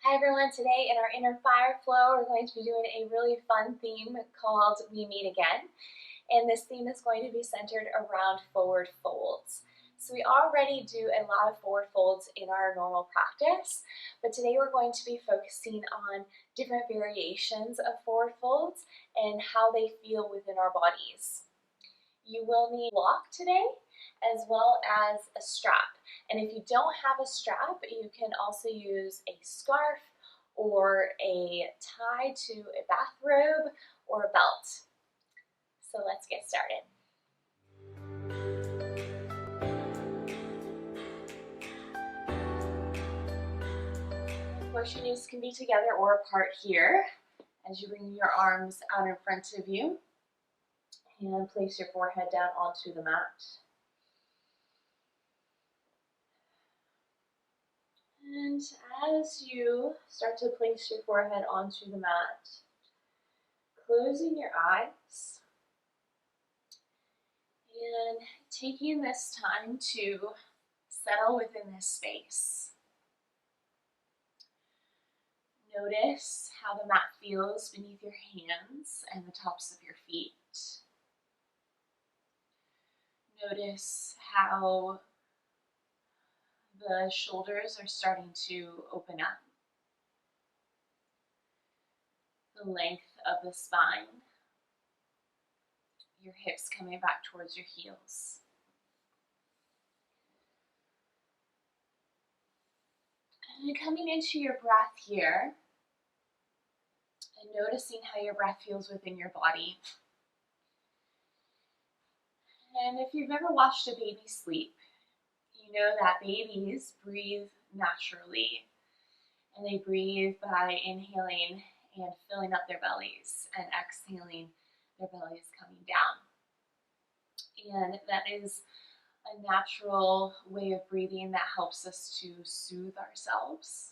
Hi everyone, today in our inner fire flow we're going to be doing a really fun theme called We Meet Again, and this theme is going to be centered around forward folds. So we already do a lot of forward folds in our normal practice, but today we're going to be focusing on different variations of forward folds and how they feel within our bodies. You will need a block today as well as a strap. And if you don't have a strap, you can also use a scarf or a tie to a bathrobe or a belt. So let's get started. Of course, your knees can be together or apart here as you bring your arms out in front of you and place your forehead down onto the mat. And as you start to place your forehead onto the mat, closing your eyes and taking this time to settle within this space. Notice how the mat feels beneath your hands and the tops of your feet. Notice how the shoulders are starting to open up. The length of the spine. Your hips coming back towards your heels. And coming into your breath here, and noticing how your breath feels within your body. And if you've ever watched a baby sleep, you know that babies breathe naturally, and they breathe by inhaling and filling up their bellies and exhaling, their bellies coming down. And that is a natural way of breathing that helps us to soothe ourselves.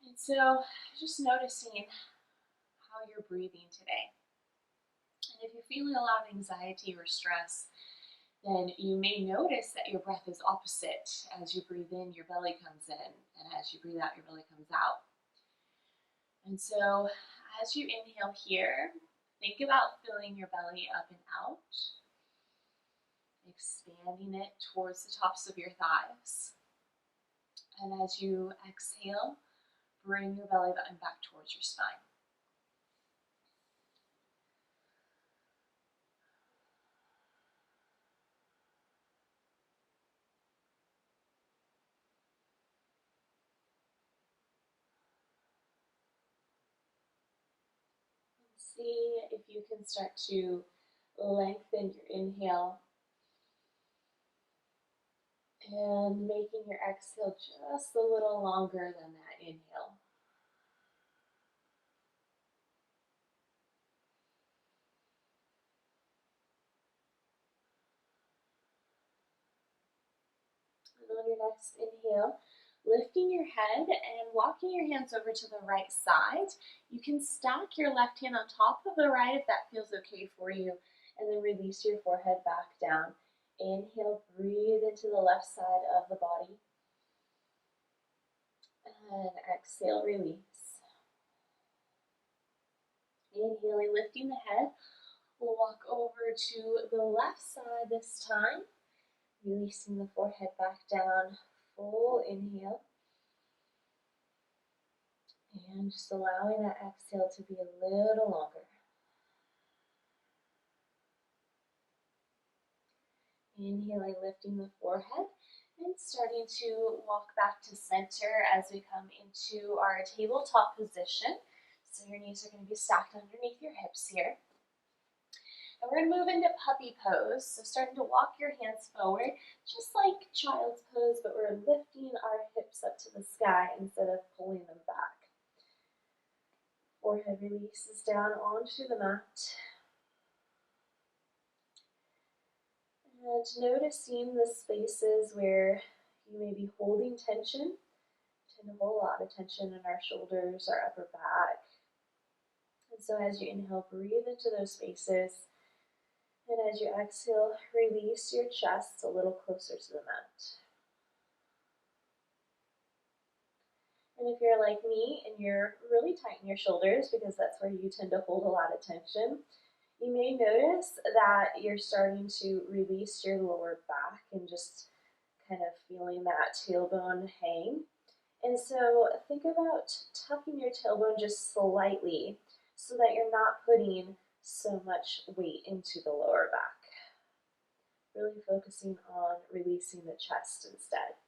And so just noticing how you're breathing today. And if you're feeling a lot of anxiety or stress, then you may notice that your breath is opposite. As you breathe in, your belly comes in, and as you breathe out, your belly comes out. And so as you inhale here, think about filling your belly up and out, expanding it towards the tops of your thighs. And as you exhale, bring your belly button back towards your spine. See if you can start to lengthen your inhale and making your exhale just a little longer than that inhale. And on your next inhale, lifting your head and walking your hands over to the right side. You can stack your left hand on top of the right if that feels okay for you, and then release your forehead back down. Inhale, breathe into the left side of the body. And exhale, release. Inhaling, lifting the head. We'll walk over to the left side this time. Releasing the forehead back down. Full inhale. And just allowing that exhale to be a little longer. Inhaling, lifting the forehead, and starting to walk back to center as we come into our tabletop position. So your knees are going to be stacked underneath your hips here. And we're going to move into puppy pose. So starting to walk your hands forward, just like child's pose, but we're lifting our hips up to the sky instead of pulling them back. Forehead releases down onto the mat. And noticing the spaces where you may be holding tension. We tend to hold a lot of tension in our shoulders, our upper back. And so as you inhale, breathe into those spaces. And as you exhale, release your chest a little closer to the mat. And if you're like me and you're really tight in your shoulders, because that's where you tend to hold a lot of tension, you may notice that you're starting to release your lower back and just kind of feeling that tailbone hang. And so think about tucking your tailbone just slightly so that you're not putting so much weight into the lower back. Really focusing on releasing the chest instead.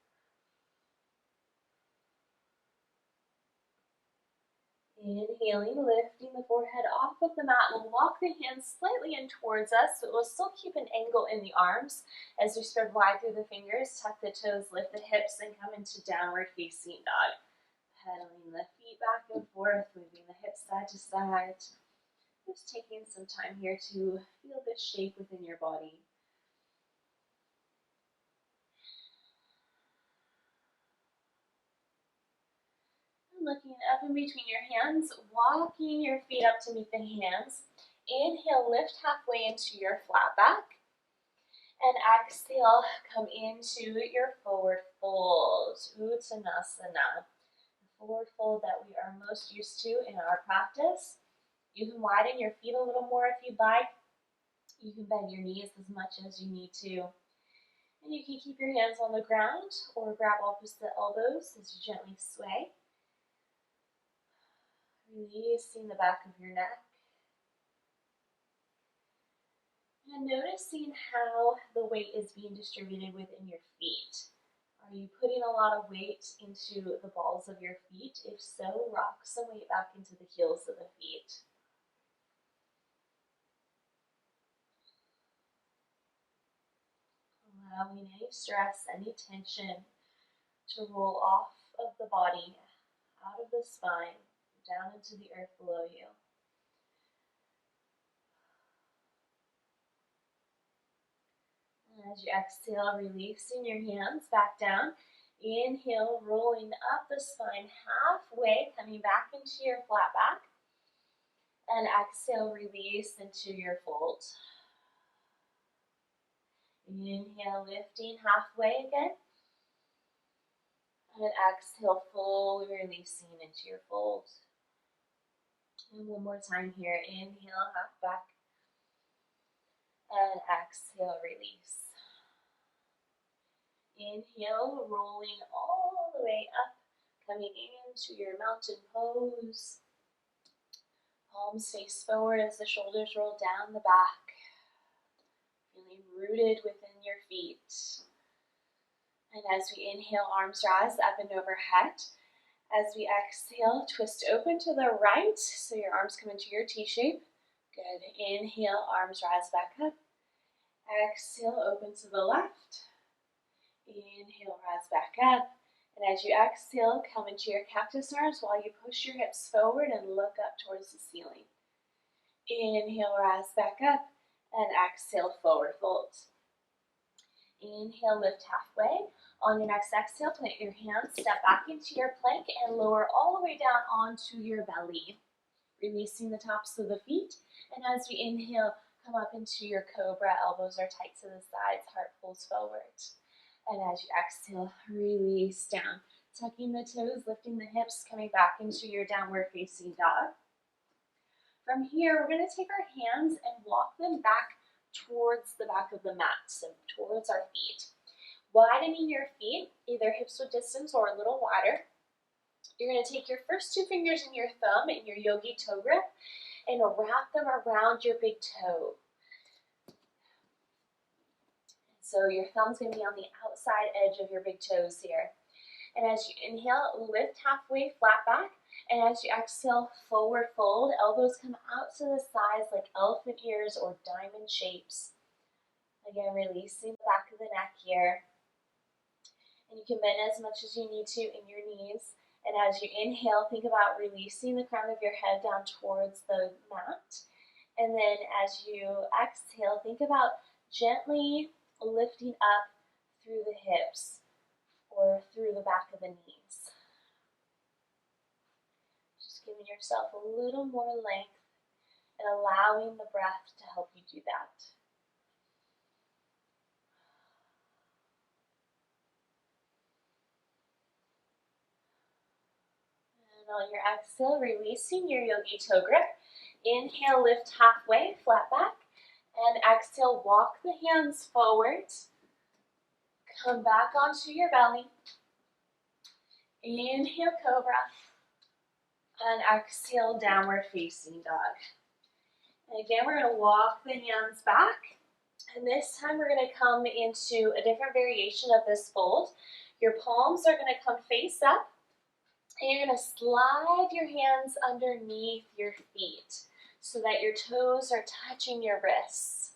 Inhaling, lifting the forehead off of the mat. We'll walk the hands slightly in towards us, but we'll still keep an angle in the arms as we spread wide through the fingers, tuck the toes, lift the hips, and come into downward facing dog. Pedaling the feet back and forth, moving the hips side to side. Just taking some time here to feel the shape within your body. Looking up in between your hands, walking your feet up to meet the hands. Inhale, lift halfway into your flat back. And exhale, come into your forward fold, Uttanasana. The forward fold that we are most used to in our practice. You can widen your feet a little more if you'd like. You can bend your knees as much as you need to. And you can keep your hands on the ground or grab opposite elbows as you gently sway. Releasing the back of your neck. And noticing how the weight is being distributed within your feet. Are you putting a lot of weight into the balls of your feet? If so, rock some weight back into the heels of the feet. Allowing any stress, any tension to roll off of the body, out of the spine, down into the earth below you. And as you exhale, releasing your hands back down. Inhale, rolling up the spine halfway, coming back into your flat back. And exhale, release into your fold. Inhale, lifting halfway again. And exhale, fully releasing into your fold. And one more time here. Inhale, half back. And exhale, release. Inhale, rolling all the way up, coming into your mountain pose. Palms face forward as the shoulders roll down the back. Feeling rooted within your feet. And as we inhale, arms rise up and overhead. As we exhale, twist open to the right, so your arms come into your T shape. Good. Inhale, arms rise back up. Exhale, open to the left. Inhale, rise back up. And as you exhale, come into your cactus arms while you push your hips forward and look up towards the ceiling. Inhale, rise back up. And exhale, forward fold. Inhale, lift halfway. On your next exhale, plant your hands, step back into your plank, and lower all the way down onto your belly. Releasing the tops of the feet. And as we inhale, come up into your cobra. Elbows are tight to the sides, heart pulls forward. And as you exhale, release down. Tucking the toes, lifting the hips, coming back into your downward facing dog. From here, we're going to take our hands and walk them back towards the back of the mat, so towards our feet. Widening your feet, either hips width distance or a little wider. You're going to take your first two fingers and your thumb in your yogi toe grip and wrap them around your big toe. So your thumb's going to be on the outside edge of your big toes here. And as you inhale, lift halfway, flat back. And as you exhale, forward fold. Elbows come out to the sides like elephant ears or diamond shapes. Again, releasing the back of the neck here. And you can bend as much as you need to in your knees. And as you inhale, think about releasing the crown of your head down towards the mat. And then as you exhale, think about gently lifting up through the hips or through the back of the knees. Just giving yourself a little more length and allowing the breath to help you do that. And on your exhale, releasing your yogi toe grip. Inhale, lift halfway, flat back. And exhale, walk the hands forward. Come back onto your belly. Inhale, cobra. And exhale, downward facing dog. And again, we're going to walk the hands back. And this time we're going to come into a different variation of this fold. Your palms are going to come face up. And you're going to slide your hands underneath your feet so that your toes are touching your wrists.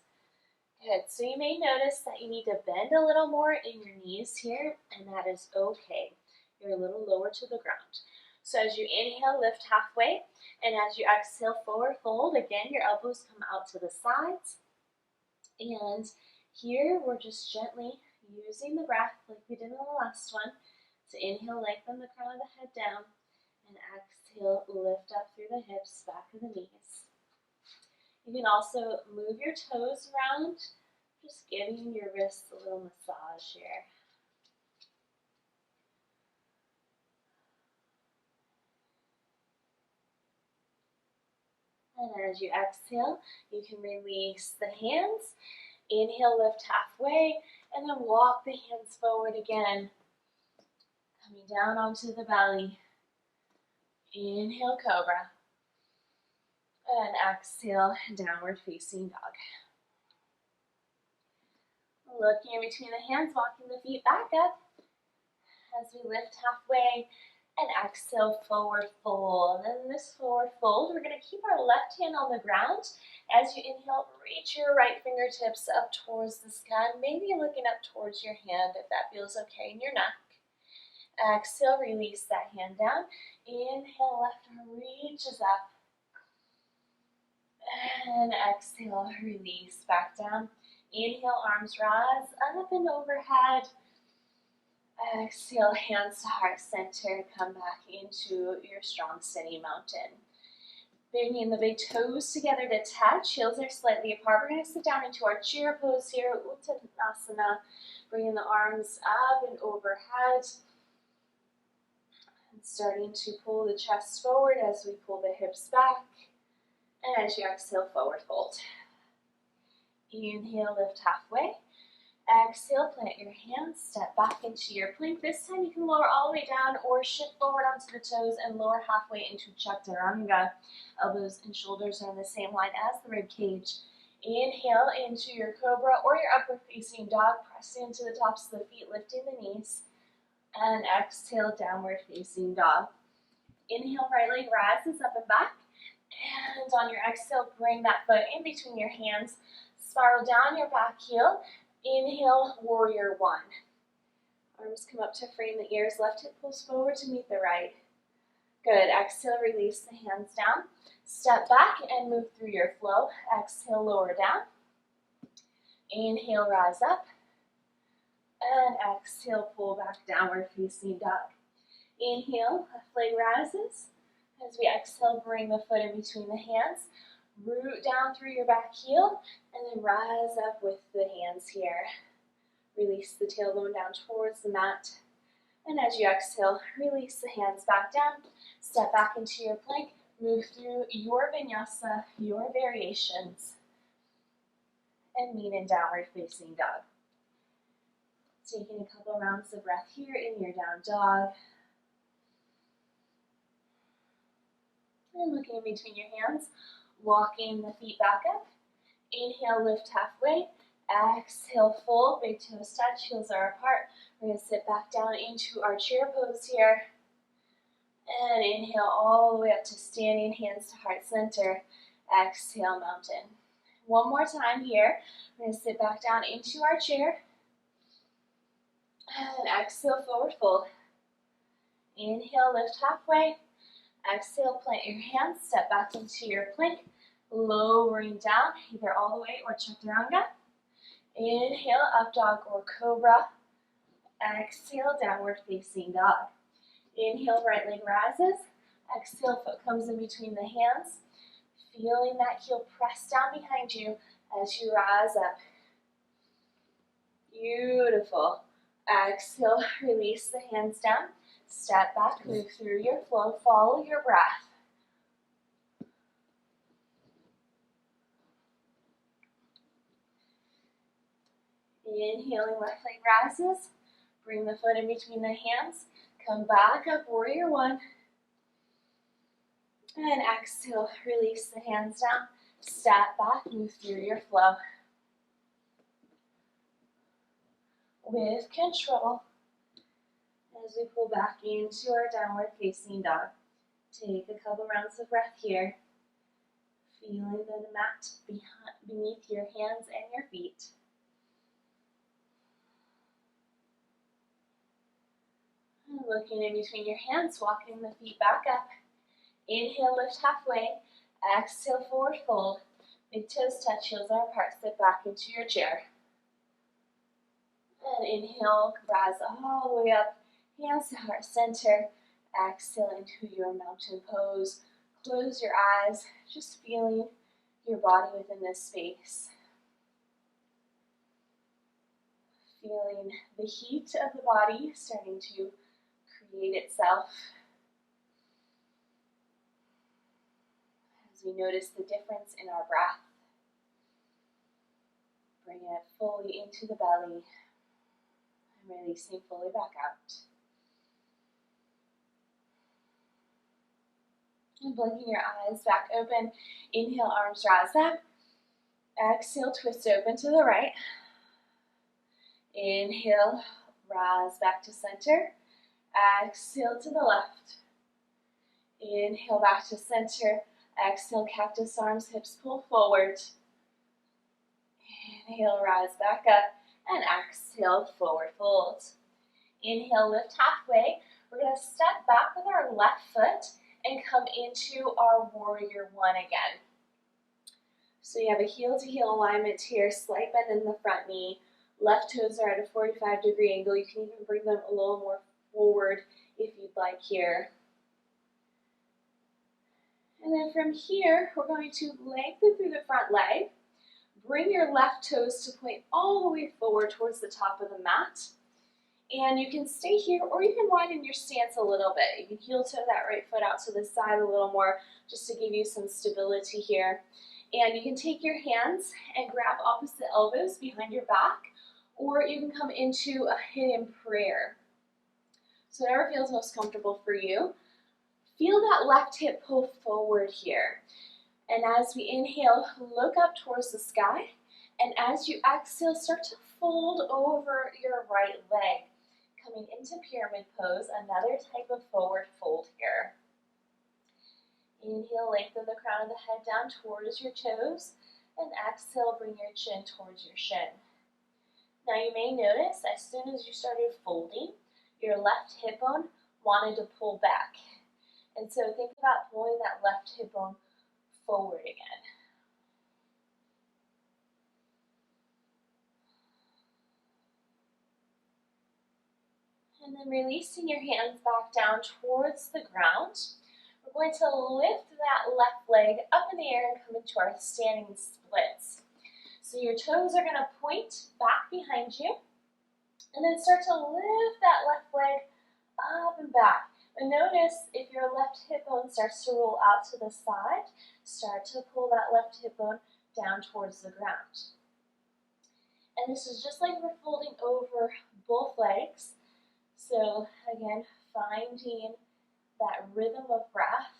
Good. So you may notice that you need to bend a little more in your knees here, and that is okay. You're a little lower to the ground. So as you inhale, lift halfway, and as you exhale, forward fold. Again, your elbows come out to the sides. And here we're just gently using the breath like we did in the last one. So inhale, lengthen the crown of the head down, and exhale, lift up through the hips, back of the knees. You can also move your toes around, just giving your wrists a little massage here. And as you exhale, you can release the hands. Inhale, lift halfway, and then walk the hands forward again. Coming down onto the belly. Inhale, cobra. And exhale, downward facing dog. Looking in between the hands, walking the feet back up. As we lift halfway, and exhale, forward fold. And in this forward fold, we're going to keep our left hand on the ground. As you inhale, reach your right fingertips up towards the sky, maybe looking up towards your hand if that feels okay in your neck. Exhale, release that hand down. Inhale, left arm reaches up. And exhale, release back down. Inhale, arms rise up and overhead. Exhale, hands to heart center. Come back into your strong, steady mountain. Bringing the big toes together to touch. Heels are slightly apart. We're going to sit down into our chair pose here, Uttanasana. Bringing the arms up and overhead. And starting to pull the chest forward as we pull the hips back. And as you exhale, forward fold. Inhale, lift halfway. Exhale, plant your hands, step back into your plank. This time you can lower all the way down or shift forward onto the toes and lower halfway into Chaturanga. Elbows and shoulders are in the same line as the rib cage. Inhale into your cobra or your upward facing dog. Press into the tops of the feet, lifting the knees. And exhale, downward facing dog. Inhale, right leg rises up and back. And on your exhale, bring that foot in between your hands. Spiral down your back heel. Inhale, warrior one. Arms come up to frame the ears. Left hip pulls forward to meet the right. Good. Exhale, release the hands down. Step back and move through your flow. Exhale, lower down. Inhale, rise up. And exhale, pull back, downward facing dog. Inhale, left leg rises. As we exhale, bring the foot in between the hands. Root down through your back heel, and then rise up with the hands here. Release the tailbone down towards the mat. And as you exhale, release the hands back down. Step back into your plank. Move through your vinyasa, your variations. And meet in downward facing dog. Taking a couple rounds of breath here in your down dog. And looking in between your hands. Walking the feet back up. Inhale, lift halfway. Exhale, fold. Big toes touch, heels are apart. We're going to sit back down into our chair pose here. And inhale all the way up to standing, hands to heart center. Exhale, mountain. One more time here. We're going to sit back down into our chair. And exhale, forward fold. Inhale, lift halfway. Exhale, plant your hands, step back into your plank, lowering down, either all the way or Chaturanga. Inhale, up dog or cobra. Exhale, downward facing dog. Inhale, right leg rises. Exhale, foot comes in between the hands. Feeling that heel press down behind you as you rise up. Beautiful. Exhale, release the hands down. Step back, move through your flow, follow your breath. Inhaling, left leg rises. Bring the foot in between the hands. Come back up, warrior one. And exhale, release the hands down. Step back, move through your flow. With control, as we pull back into our downward facing dog. Take a couple rounds of breath here. Feeling the mat beneath your hands and your feet. And looking in between your hands, walking the feet back up. Inhale, lift halfway. Exhale, forward fold. Big toes touch, heels are apart. Sit back into your chair. And inhale, rise all the way up. Hands to heart center. Exhale into your mountain pose. Close your eyes, just feeling your body within this space. Feeling the heat of the body starting to create itself. As we notice the difference in our breath. Bring it fully into the belly. And releasing fully back out. And blinking your eyes back open. Inhale, arms rise up. Exhale, twist open to the right. Inhale, rise back to center. Exhale to the left. Inhale, back to center. Exhale, cactus arms, hips pull forward. Inhale, rise back up. And exhale, forward fold. Inhale, lift halfway. We're going to step back with our left foot and come into our warrior one again. So you have a heel to heel alignment here, slight bend in the front knee. Left toes are at a 45-degree angle. You can even bring them a little more forward if you'd like here. And then from here, we're going to lengthen through the front leg. Bring your left toes to point all the way forward towards the top of the mat. And you can stay here, or you can widen your stance a little bit. You can heel toe that right foot out to the side a little more, just to give you some stability here. And you can take your hands and grab opposite elbows behind your back, or you can come into a hidden prayer. So whatever feels most comfortable for you. Feel that left hip pull forward here. And as we inhale, look up towards the sky. And as you exhale, start to fold over your right leg. Coming into pyramid pose, another type of forward fold here. Inhale, lengthen the crown of the head down towards your toes. And exhale, bring your chin towards your shin. Now you may notice, as soon as you started folding, your left hip bone wanted to pull back. And so think about pulling that left hip bone forward again. And then releasing your hands back down towards the ground. We're going to lift that left leg up in the air and come into our standing splits. So your toes are going to point back behind you. And then start to lift that left leg up and back. And notice if your left hip bone starts to roll out to the side, start to pull that left hip bone down towards the ground. And this is just like we're folding over both legs. So again, finding that rhythm of breath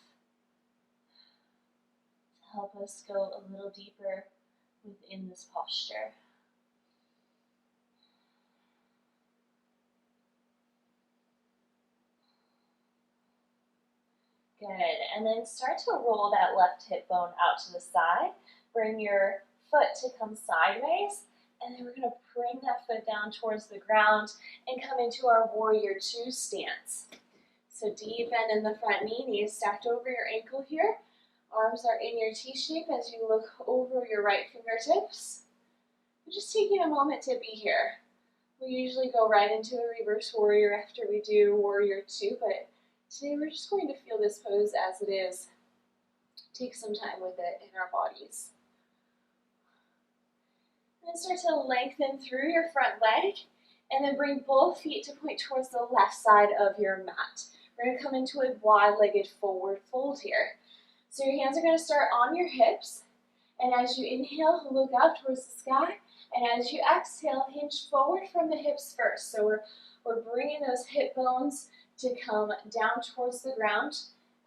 to help us go a little deeper within this posture. Good, and then start to roll that left hip bone out to the side. Bring your foot to come sideways, and then we're going to bring that foot down towards the ground and come into our warrior two stance. So deep bend in the front knee, knees stacked over your ankle here. Arms are in your T-shape as you look over your right fingertips. We're just taking a moment to be here. We usually go right into a reverse warrior after we do warrior two, but today we're just going to feel this pose as it is. Take some time with it in our bodies. And start to lengthen through your front leg And then bring both feet to point towards the left side of your mat. We're going to come into a wide-legged forward fold here. So your hands are going to start on your hips, and as you inhale, look up towards the sky, and as you exhale, hinge forward from the hips first. So we're bringing those hip bones to come down towards the ground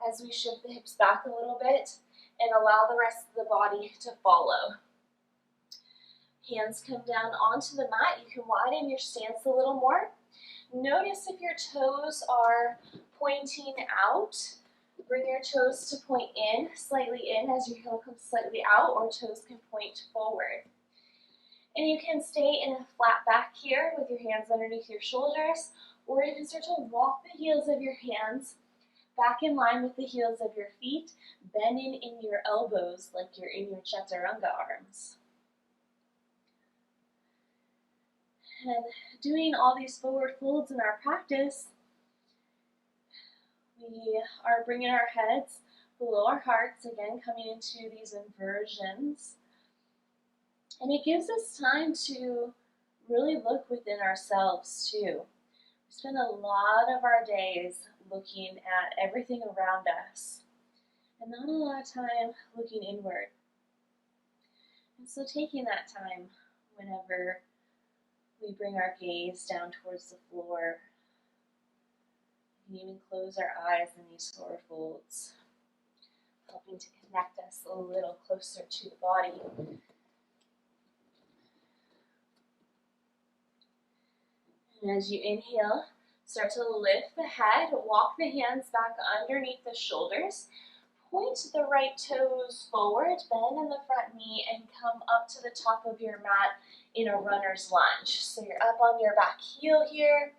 as we shift the hips back a little bit and allow the rest of the body to follow. Hands come down onto the mat. You can widen your stance a little more. Notice if your toes are pointing out. Bring your toes to point in, slightly in as your heel comes slightly out, or toes can point forward. And you can stay in a flat back here with your hands underneath your shoulders, or you can start to walk the heels of your hands back in line with the heels of your feet, bending in your elbows like you're in your chaturanga arms. And doing all these forward folds in our practice, we are bringing our heads below our hearts, again coming into these inversions. And it gives us time to really look within ourselves too. We spend a lot of our days looking at everything around us and not a lot of time looking inward. And so taking that time whenever we bring our gaze down towards the floor. We can even close our eyes in these forward folds, helping to connect us a little closer to the body. And as you inhale, start to lift the head, walk the hands back underneath the shoulders, point the right toes forward, bend in the front knee, and come up to the top of your mat in a runner's lunge. So you're up on your back heel here,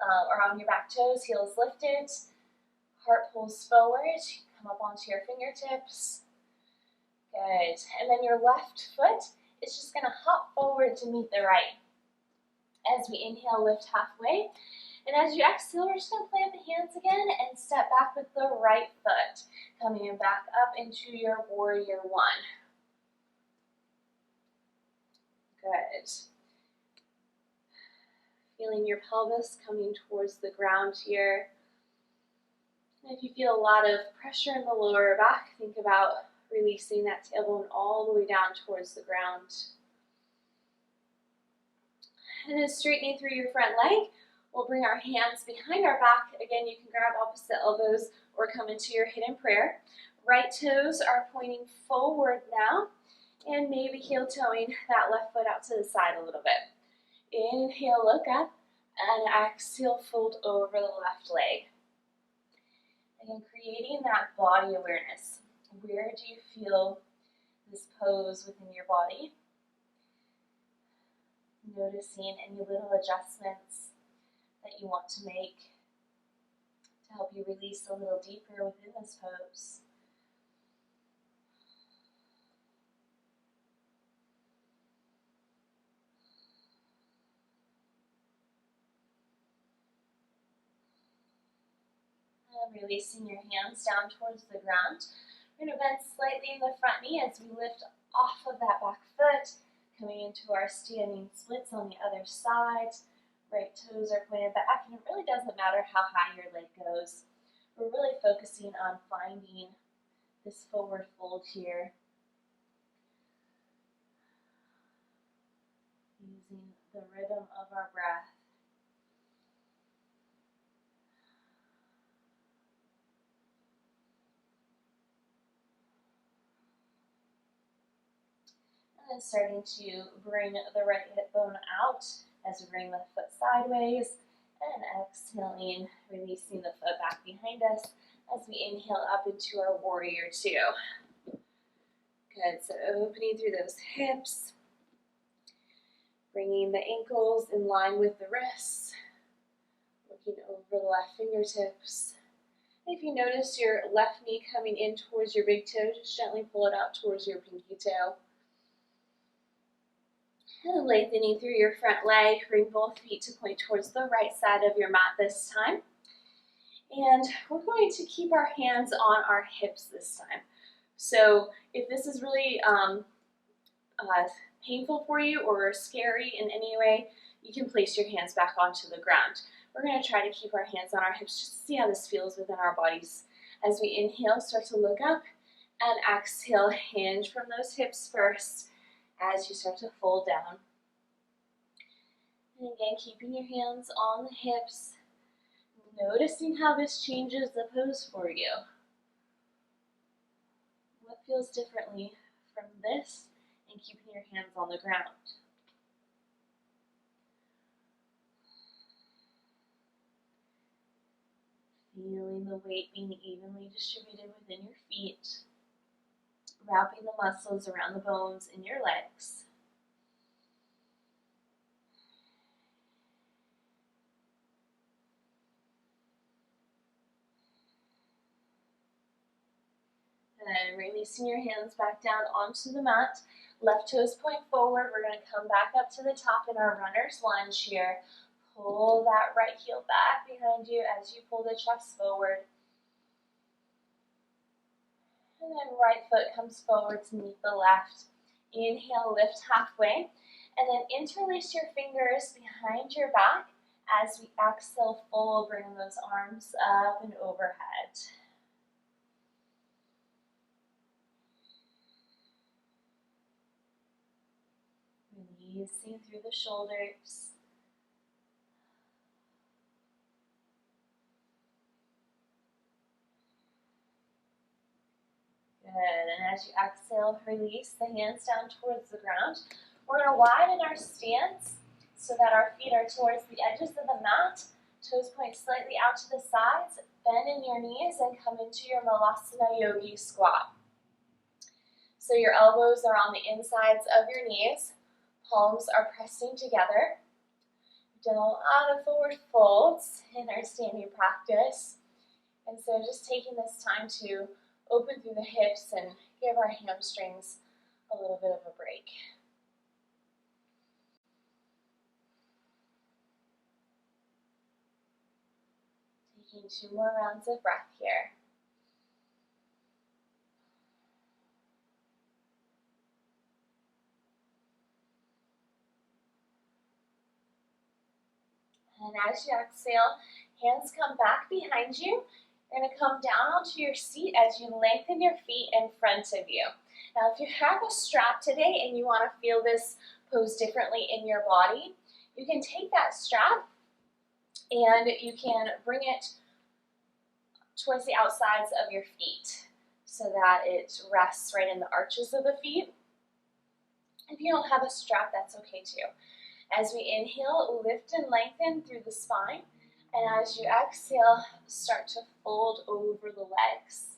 or on your back toes, heels lifted, heart pulls forward, come up onto your fingertips. Good. And then your left foot is just going to hop forward to meet the right. As we inhale, lift halfway. And as you exhale, we're just going to plant the hands again and step back with the right foot, coming back up into your warrior one. Good. Feeling your pelvis coming towards the ground here. And if you feel a lot of pressure in the lower back, think about releasing that tailbone all the way down towards the ground. And then straightening through your front leg, we'll bring our hands behind our back. Again, you can grab opposite elbows or come into your hidden prayer. Right toes are pointing forward now, and maybe heel toeing that left foot out to the side a little bit. Inhale, look up, and exhale, fold over the left leg. Again, creating that body awareness. Where do you feel this pose within your body? Noticing any little adjustments that you want to make to help you release a little deeper within this pose. And releasing your hands down towards the ground. We're going to bend slightly in the front knee as we lift off of that back foot, coming into our standing splits on the other side. Right toes are pointed back, and it really doesn't matter how high your leg goes. We're really focusing on finding this forward fold here. Using the rhythm of our breath. And starting to bring the right hip bone out as we bring the foot sideways, and exhaling, releasing the foot back behind us as we inhale up into our warrior two. Good, so opening through those hips, bringing the ankles in line with the wrists, looking over the left fingertips. If you notice your left knee coming in towards your big toe, just gently pull it out towards your pinky toe. And lengthening through your front leg, bring both feet to point towards the right side of your mat this time. And we're going to keep our hands on our hips this time. So if this is really painful for you or scary in any way, you can place your hands back onto the ground. We're going to try to keep our hands on our hips just to see how this feels within our bodies. As we inhale, start to look up, and exhale, hinge from those hips first as you start to fold down. And again, keeping your hands on the hips, noticing how this changes the pose for you. What feels differently from this and keeping your hands on the ground? Feeling the weight being evenly distributed within your feet, wrapping the muscles around the bones in your legs. And releasing your hands back down onto the mat. Left toes point forward. We're going to come back up to the top in our runner's lunge here. Pull that right heel back behind you as you pull the chest forward. And then right foot comes forward to meet the left. Inhale, lift halfway. And then interlace your fingers behind your back as we exhale, fold, bring those arms up and overhead. Releasing through the shoulders. Good, and as you exhale, release the hands down towards the ground. We're going to widen our stance so that our feet are towards the edges of the mat. Toes point slightly out to the sides. Bend in your knees and come into your Malasana Yogi squat. So your elbows are on the insides of your knees. Palms are pressing together. We've done a lot of forward folds in our standing practice. And so just taking this time to open through the hips and give our hamstrings a little bit of a break. Taking 2 more rounds of breath here. And as you exhale, hands come back behind you. You're going to come down onto your seat as you lengthen your feet in front of you. Now, if you have a strap today and you want to feel this pose differently in your body, you can take that strap and you can bring it towards the outsides of your feet so that it rests right in the arches of the feet. If you don't have a strap, that's okay too. As we inhale, lift and lengthen through the spine. And as you exhale, start to fold over the legs.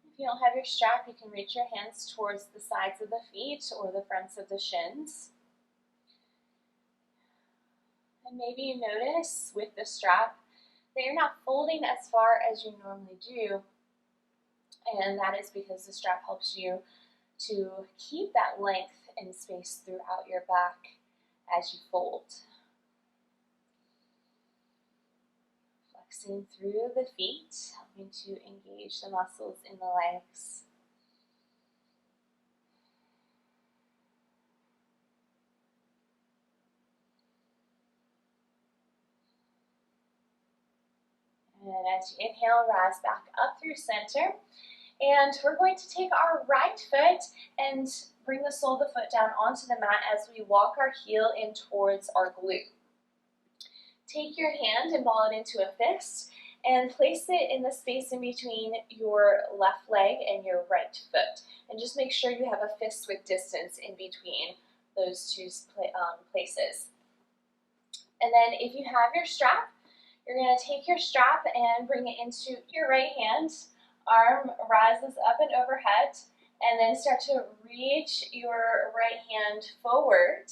If you don't have your strap, you can reach your hands towards the sides of the feet or the fronts of the shins. And maybe you notice with the strap that you're not folding as far as you normally do. And that is because the strap helps you to keep that length and space throughout your back as you fold. Flexing through the feet, helping to engage the muscles in the legs. And as you inhale, rise back up through center. And we're going to take our right foot and bring the sole of the foot down onto the mat as we walk our heel in towards our glute. Take your hand and ball it into a fist and place it in the space in between your left leg and your right foot. And just make sure you have a fist width distance in between those two places. And then if you have your strap, you're going to take your strap and bring it into your right hand. Arm rises up and overhead, and then start to reach your right hand forward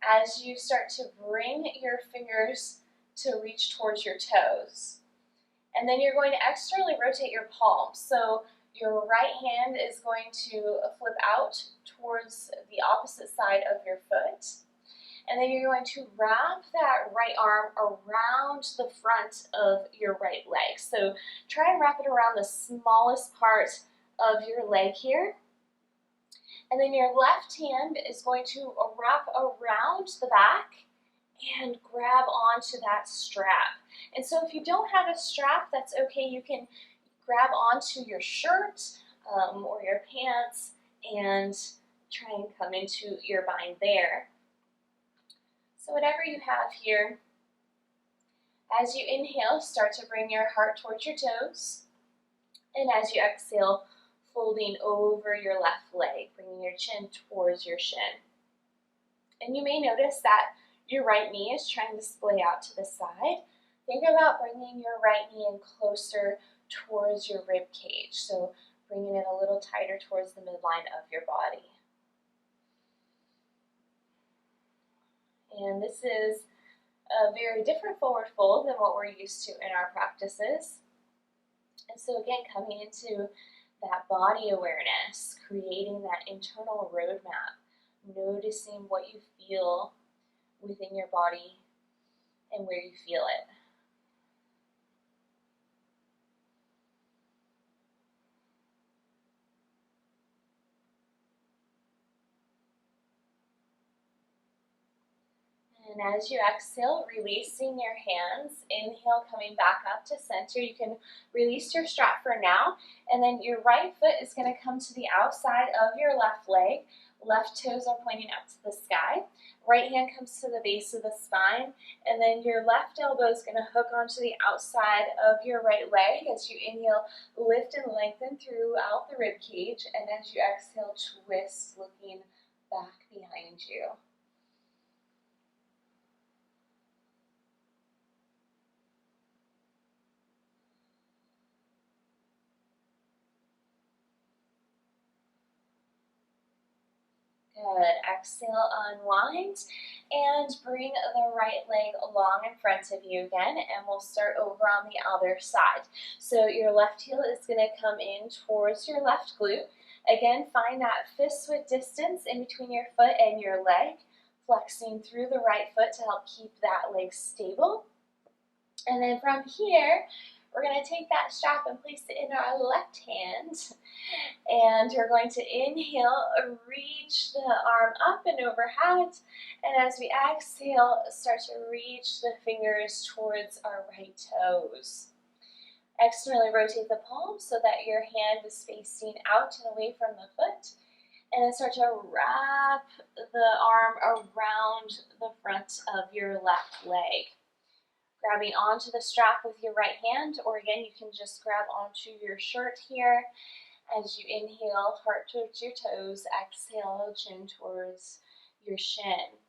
as you start to bring your fingers to reach towards your toes. And then you're going to externally rotate your palms. So your right hand is going to flip out towards the opposite side of your foot. And then you're going to wrap that right arm around the front of your right leg. So try and wrap it around the smallest part of your leg here. And then your left hand is going to wrap around the back and grab onto that strap. And so if you don't have a strap, that's okay. You can grab onto your shirt or your pants and try and come into your bind there. So whatever you have here, as you inhale, start to bring your heart towards your toes. And as you exhale, folding over your left leg, bringing your chin towards your shin. And you may notice that your right knee is trying to splay out to the side. Think about bringing your right knee in closer towards your rib cage. So bringing it a little tighter towards the midline of your body. And this is a very different forward fold than what we're used to in our practices. And so again, coming into that body awareness, creating that internal roadmap, noticing what you feel within your body and where you feel it. And as you exhale, releasing your hands, inhale, coming back up to center. You can release your strap for now, and then your right foot is going to come to the outside of your left leg. Left toes are pointing up to the sky. Right hand comes to the base of the spine, and then your left elbow is going to hook onto the outside of your right leg. As you inhale, lift and lengthen throughout the rib cage, and as you exhale, twist, looking back behind you. Good. Exhale, unwind, and bring the right leg along in front of you again, and we'll start over on the other side. So your left heel is going to come in towards your left glute. Again, find that fist-width distance in between your foot and your leg, flexing through the right foot to help keep that leg stable. And then from here, we're going to take that strap and place it in our left hand. And we're going to inhale, reach the arm up and overhead. And as we exhale, start to reach the fingers towards our right toes. Externally rotate the palm so that your hand is facing out and away from the foot. And then start to wrap the arm around the front of your left leg. Grabbing onto the strap with your right hand, or again, you can just grab onto your shirt here. As you inhale, heart towards your toes, exhale, chin towards your shin.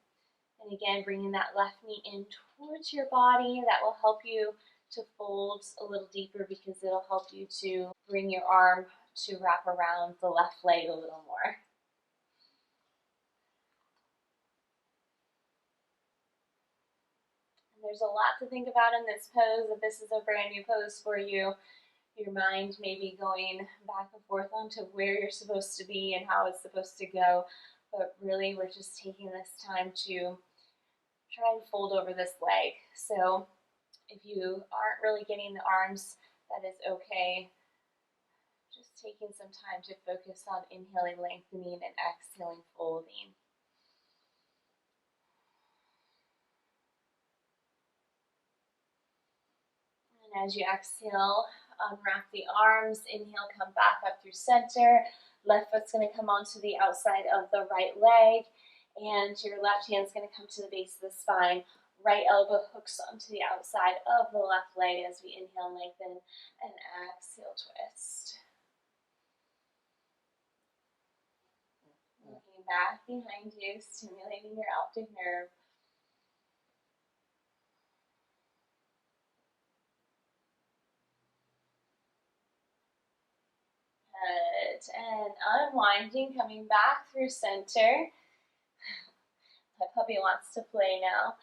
And again, bringing that left knee in towards your body. That will help you to fold a little deeper because it'll help you to bring your arm to wrap around the left leg a little more. There's a lot to think about in this pose. If this is a brand new pose for you, your mind may be going back and forth onto where you're supposed to be and how it's supposed to go. But really, we're just taking this time to try and fold over this leg. So if you aren't really getting the arms, that is okay. Just taking some time to focus on inhaling, lengthening, and exhaling, folding. And as you exhale, unwrap the arms. Inhale, come back up through center. Left foot's going to come onto the outside of the right leg. And your left hand's going to come to the base of the spine. Right elbow hooks onto the outside of the left leg as we inhale, lengthen, and exhale, twist. Looking back behind you, stimulating your optic nerve. Good. And unwinding, coming back through center. My puppy wants to play now.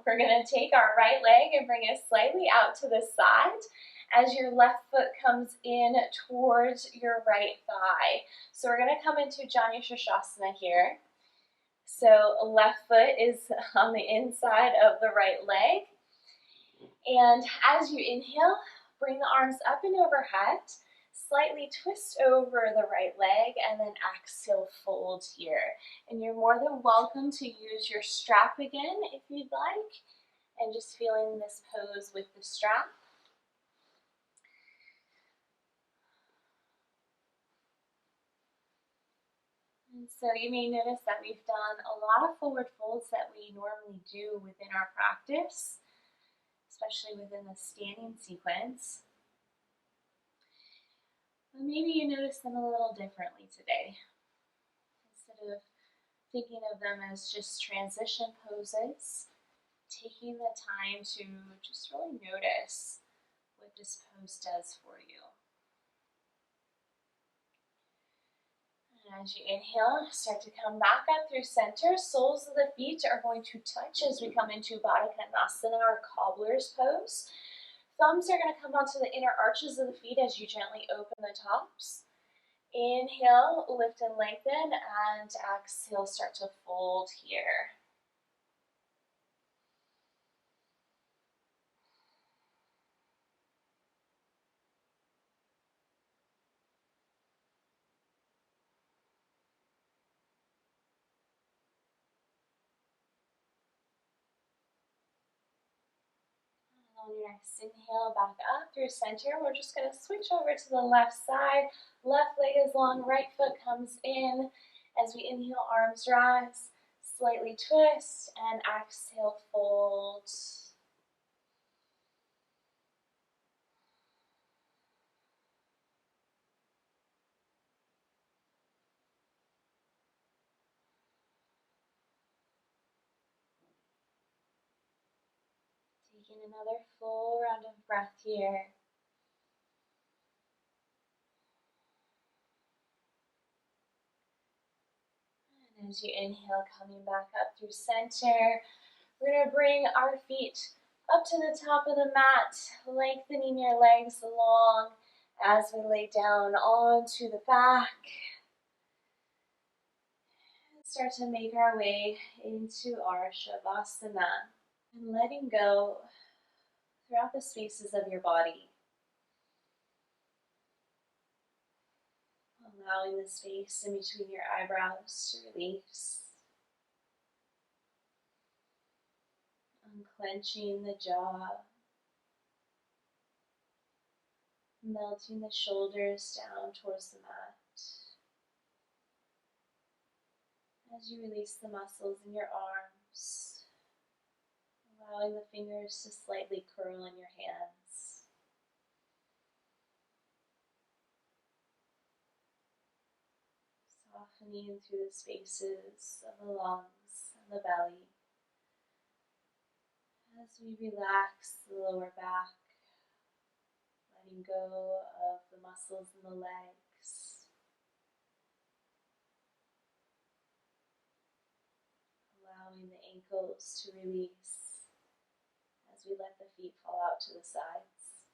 We're going to take our right leg and bring it slightly out to the side as your left foot comes in towards your right thigh. So we're going to come into Janu Shirshasana here. So left foot is on the inside of the right leg. And as you inhale, bring the arms up and overhead. Slightly twist over the right leg and then exhale, fold here. And you're more than welcome to use your strap again if you'd like, and just feeling this pose with the strap. And so you may notice that we've done a lot of forward folds that we normally do within our practice, especially within the standing sequence. But maybe you notice them a little differently today. Instead of thinking of them as just transition poses, taking the time to just really notice what this pose does for you. And as you inhale, start to come back up through center. Soles of the feet are going to touch as we come into Baddha Konasana, or cobbler's pose. Thumbs are going to come onto the inner arches of the feet as you gently open the tops. Inhale, lift and lengthen, and exhale, start to fold here. On your next inhale, back up through center. We're just going to switch over to the left side. Left leg is long, right foot comes in. As we inhale, arms rise, slightly twist, and exhale, fold. Taking another full round of breath here. And as you inhale, coming back up through center, we're going to bring our feet up to the top of the mat, lengthening your legs long as we lay down onto the back. And start to make our way into our Shavasana. And letting go throughout the spaces of your body. Allowing the space in between your eyebrows to release. Unclenching the jaw. Melting the shoulders down towards the mat. As you release the muscles in your arms, allowing the fingers to slightly curl in your hands. Softening through the spaces of the lungs and the belly. As we relax the lower back, letting go of the muscles in the legs. Allowing the ankles to release as we let the feet fall out to the sides.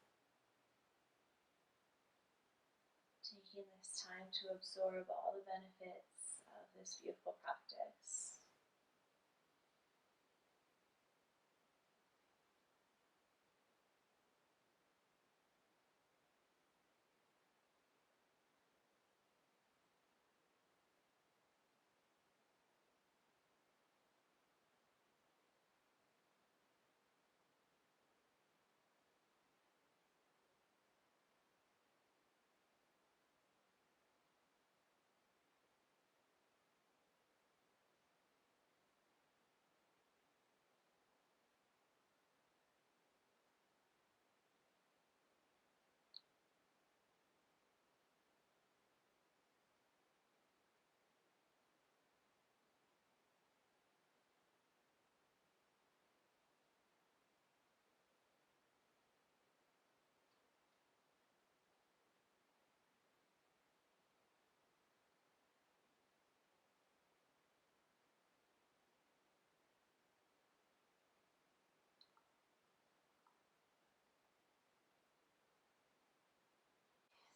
Taking this time to absorb all the benefits of this beautiful practice.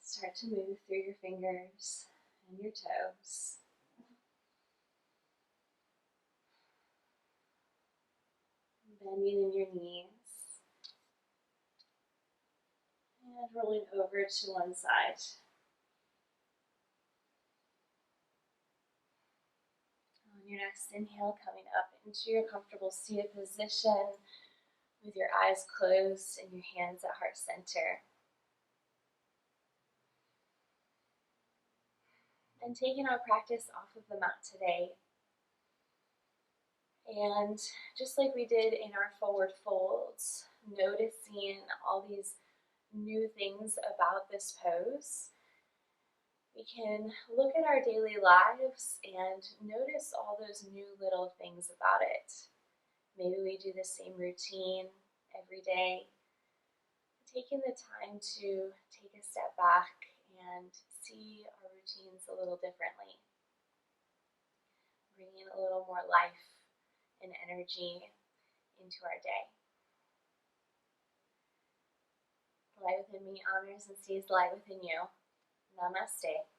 Start to move through your fingers and your toes. Bending in your knees. And rolling over to one side. On your next inhale, coming up into your comfortable seated position with your eyes closed and your hands at heart center. And taking our practice off of the mat today. And just like we did in our forward folds, noticing all these new things about this pose, we can look at our daily lives and notice all those new little things about it. Maybe we do the same routine every day. Taking the time to take a step back and see our routines a little differently. Bringing a little more life and energy into our day. The light within me honors and sees the light within you. Namaste.